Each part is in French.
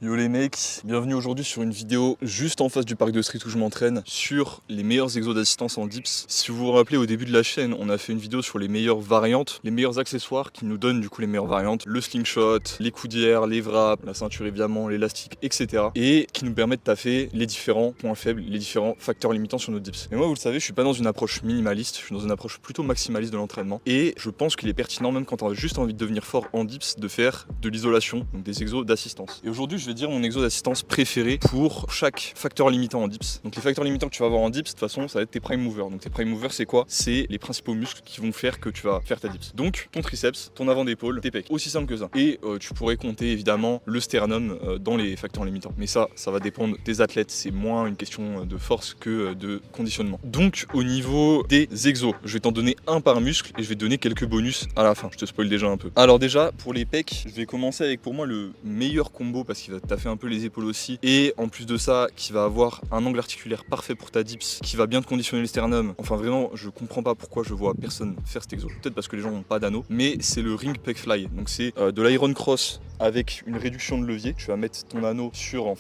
Yo les mecs, bienvenue aujourd'hui sur une vidéo juste en face du parc de street où je m'entraîne sur les meilleurs exos d'assistance en dips. Si vous vous rappelez au début de la chaîne, on a fait une vidéo sur les meilleures variantes, les meilleurs accessoires qui nous donnent du coup les meilleures variantes, le slingshot, les coudières, les wraps, la ceinture évidemment, l'élastique, etc. Et qui nous permettent de taffer les différents points faibles, les différents facteurs limitants sur nos dips. Mais moi vous le savez, je suis pas dans une approche minimaliste, je suis dans une approche plutôt maximaliste de l'entraînement. Et je pense qu'il est pertinent même quand tu as juste envie de devenir fort en dips, de faire de l'isolation, donc des exos d'assistance. Et aujourd'hui je vais dire mon exo d'assistance préféré pour chaque facteur limitant en dips. Donc les facteurs limitants que tu vas avoir en dips, de toute façon, ça va être tes prime movers. Donc tes prime movers, c'est quoi? C'est les principaux muscles qui vont faire que tu vas faire ta dips. Donc ton triceps, ton avant d'épaule, tes pecs. Aussi simple que ça. Et tu pourrais compter évidemment le sternum dans les facteurs limitants. Mais ça va dépendre des athlètes. C'est moins une question de force que de conditionnement. Donc au niveau des exos, je vais t'en donner un par muscle et je vais te donner quelques bonus à la fin. Je te spoil déjà un peu. Alors déjà, pour les pecs, je vais commencer avec pour moi le meilleur combo parce qu'il va taffer un peu les épaules aussi, et en plus de ça qui va avoir un angle articulaire parfait pour ta dips, qui va bien te conditionner le sternum. Enfin vraiment, je comprends pas pourquoi je vois personne faire cet exo, peut-être parce que les gens n'ont pas d'anneau, mais c'est le ring pec fly. Donc c'est de l'iron cross avec une réduction de levier. Tu vas mettre ton anneau sur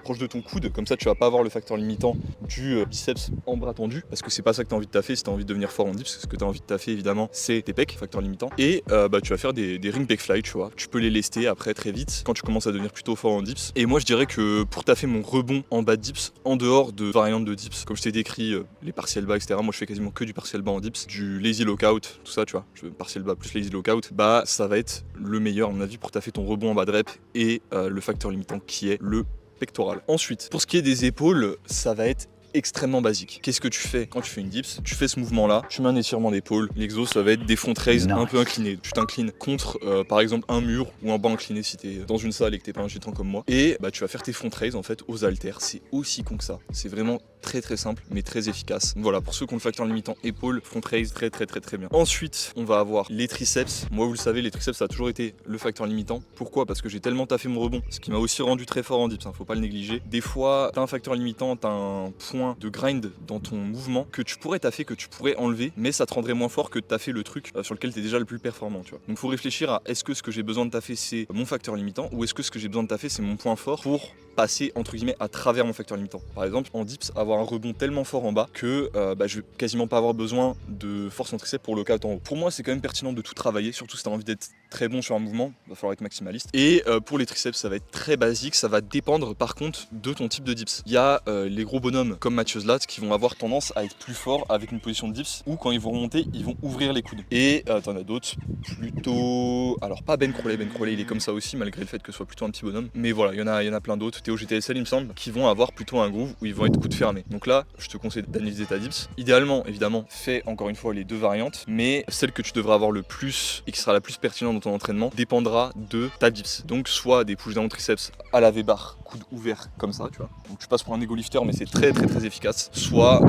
proche de ton coude, comme ça tu vas pas avoir le facteur limitant du biceps en bras tendu, parce que c'est pas ça que tu as envie de taffer si tu as envie de devenir fort en dips. Ce que tu as envie de taffer évidemment, c'est tes pecs, facteur limitant, et tu vas faire des ring pec fly, tu vois. Tu peux les lester après très vite quand tu commences à devenir plutôt fort en dips. Et moi je dirais que pour taffer mon rebond en bas de dips, en dehors de variantes de dips, comme je t'ai décrit, les partiels bas, etc. Moi je fais quasiment que du partiel bas en dips, du lazy lockout, tout ça, tu vois. Partiel bas plus lazy lockout, bah ça va être le meilleur à mon avis pour taffer ton rebond en bas de rep et le facteur limitant qui est le pectoral. Ensuite, pour ce qui est des épaules, ça va être extrêmement basique. Qu'est-ce que tu fais quand tu fais une dips? Tu fais ce mouvement là, tu mets un étirement d'épaule, l'exo ça va être des front raise un peu inclinés. Tu t'inclines contre par exemple un mur ou un banc incliné si t'es dans une salle et que t'es pas un gitan comme moi, et tu vas faire tes front raise en fait aux haltères. C'est aussi con que ça, c'est vraiment très simple mais très efficace. Voilà, pour ceux qui ont le facteur limitant épaule, front raise, très bien. Ensuite on va avoir les triceps. Moi vous le savez, les triceps ça a toujours été le facteur limitant. Pourquoi? Parce que j'ai tellement taffé mon rebond, ce qui m'a aussi rendu très fort en dips, faut pas le négliger. Des fois t'as un facteur limitant, t'as un point de grind dans ton mouvement que tu pourrais taffer, que tu pourrais enlever, mais ça te rendrait moins fort que de taffer le truc sur lequel tu es déjà le plus performant, tu vois. Donc faut réfléchir à est-ce que ce que j'ai besoin de taffer c'est mon facteur limitant, ou est-ce que ce que j'ai besoin de taffer c'est mon point fort pour passer entre guillemets à travers mon facteur limitant. Par exemple en dips, avoir un rebond tellement fort en bas que je vais quasiment pas avoir besoin de force en triceps pour le cas en haut. Pour moi c'est quand même pertinent de tout travailler, surtout si tu as envie d'être très bon sur un mouvement, il va falloir être maximaliste. Et pour les triceps ça va être très basique, ça va dépendre par contre de ton type de dips. Il y a les gros bonhommes comme Mathieu Zlat qui vont avoir tendance à être plus forts avec une position de dips, ou quand ils vont remonter ils vont ouvrir les coudes. Et t'en as d'autres plutôt, alors pas Ben Crowley il est comme ça aussi malgré le fait que ce soit plutôt un petit bonhomme, mais voilà il y en a plein d'autres, Théo GTSL il me semble, qui vont avoir plutôt un groove où ils vont être coudes fermés. Donc là je te conseille d'analyser ta dips. Idéalement évidemment fais encore une fois les deux variantes, mais celle que tu devras avoir le plus et qui sera la plus pertinente dans ton entraînement dépendra de ta dips. Donc soit des push down triceps à la V-bar, coude ouvert comme ça, tu vois, donc tu passes pour un ego lifter mais c'est très efficace, soit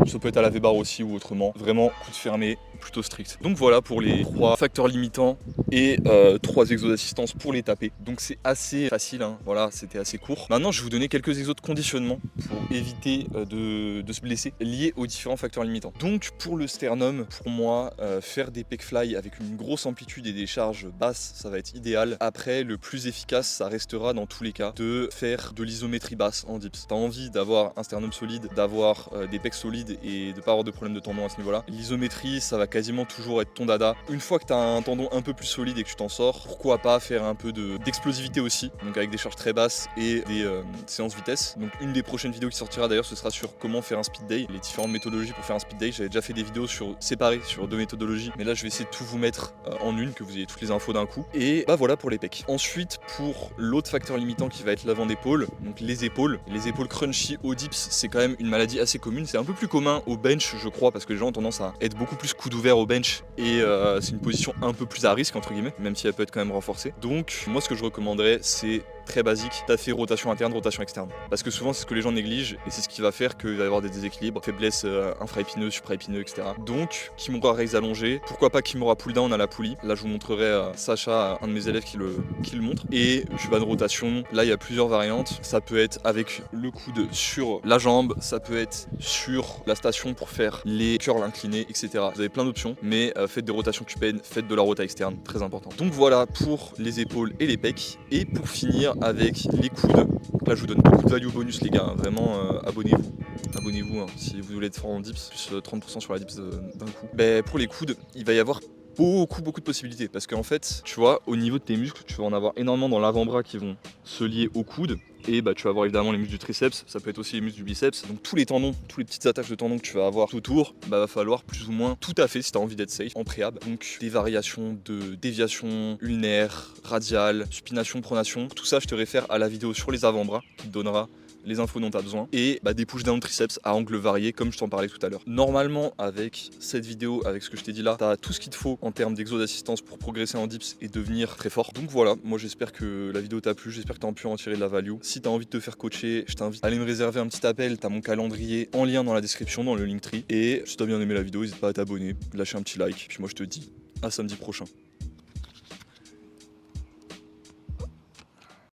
ça peut être à la V-bar aussi ou autrement, vraiment coude fermé, plutôt strict. Donc voilà pour les 3 facteurs limitants et 3 exos d'assistance pour les taper. Donc c'est assez facile, hein. Voilà, c'était assez court. Maintenant je vais vous donner quelques exos de conditionnement pour éviter de se blesser liés aux différents facteurs limitants. Donc pour le sternum, pour moi, faire des pec fly avec une grosse amplitude et des charges basses, ça va être idéal. Après, le plus efficace, ça restera dans tous les cas de faire de l'isométrie basse en dips. T'as envie d'avoir un sternum solide, d'avoir des pecs solides et de pas avoir de problème de tendon à ce niveau-là. L'isométrie, ça va quasiment toujours être ton dada. Une fois que tu as un tendon un peu plus solide et que tu t'en sors, pourquoi pas faire un peu d'explosivité aussi, donc avec des charges très basses et des séances vitesse. Donc une des prochaines vidéos qui sortira d'ailleurs, ce sera sur comment faire un speed day, les différentes méthodologies pour faire un speed day. J'avais déjà fait des vidéos séparées sur 2 méthodologies, mais là je vais essayer de tout vous mettre en une, que vous ayez toutes les infos d'un coup. Et voilà pour les pecs. Ensuite pour l'autre facteur limitant qui va être l'avant d'épaule, donc les épaules crunchy au dips, c'est quand même une maladie assez commune. C'est un peu plus commun au bench je crois, parce que les gens ont tendance à être beaucoup plus coude ouvert au bench et c'est une position un peu plus à risque entre guillemets, même si elle peut être quand même renforcée. Donc moi ce que je recommanderais c'est très basique, taffer rotation interne, rotation externe. Parce que souvent c'est ce que les gens négligent et c'est ce qui va faire qu'il va y avoir des déséquilibres, faiblesse infraépineux, supraépineux, etc. Donc Kimura raise allongé, pourquoi pas Kimura pull down à la poulie. Là je vous montrerai Sacha, un de mes élèves qui le montre. Et Juban rotation, là il y a plusieurs variantes. Ça peut être avec le coude sur la jambe, ça peut être sur la station pour faire les curls inclinés, etc. Vous avez plein d'options, mais faites des rotations cubaines, faites de la rota externe, très important. Donc voilà pour les épaules et les pecs. Et pour finir, finir avec les coudes. Donc là je vous donne beaucoup de value bonus les gars, vraiment abonnez-vous. Abonnez-vous hein, si vous voulez être fort en dips, plus 30% sur la dips d'un coup. Pour les coudes, il va y avoir beaucoup de possibilités parce qu'en fait, tu vois, au niveau de tes muscles, tu vas en avoir énormément dans l'avant-bras qui vont se lier au coude. Et tu vas avoir évidemment les muscles du triceps, ça peut être aussi les muscles du biceps. Donc tous les tendons, toutes les petites attaches de tendons que tu vas avoir tout autour, va falloir plus ou moins tout à fait si tu as envie d'être safe en préhab. Donc des variations de déviation ulnaire, radiale, supination, pronation. Tout ça, je te réfère à la vidéo sur les avant-bras qui te donnera les infos dont tu as besoin et des push down triceps à angle varié comme je t'en parlais tout à l'heure. Normalement avec cette vidéo, avec ce que je t'ai dit là, tu as tout ce qu'il te faut en termes d'exo d'assistance pour progresser en dips et devenir très fort. Donc voilà, moi j'espère que la vidéo t'a plu, j'espère que tu as pu en tirer de la value. Si tu as envie de te faire coacher, je t'invite à aller me réserver un petit appel, tu as mon calendrier en lien dans la description, dans le Linktree. Et si tu as bien aimé la vidéo, n'hésite pas à t'abonner, lâcher un petit like. Puis moi je te dis à samedi prochain.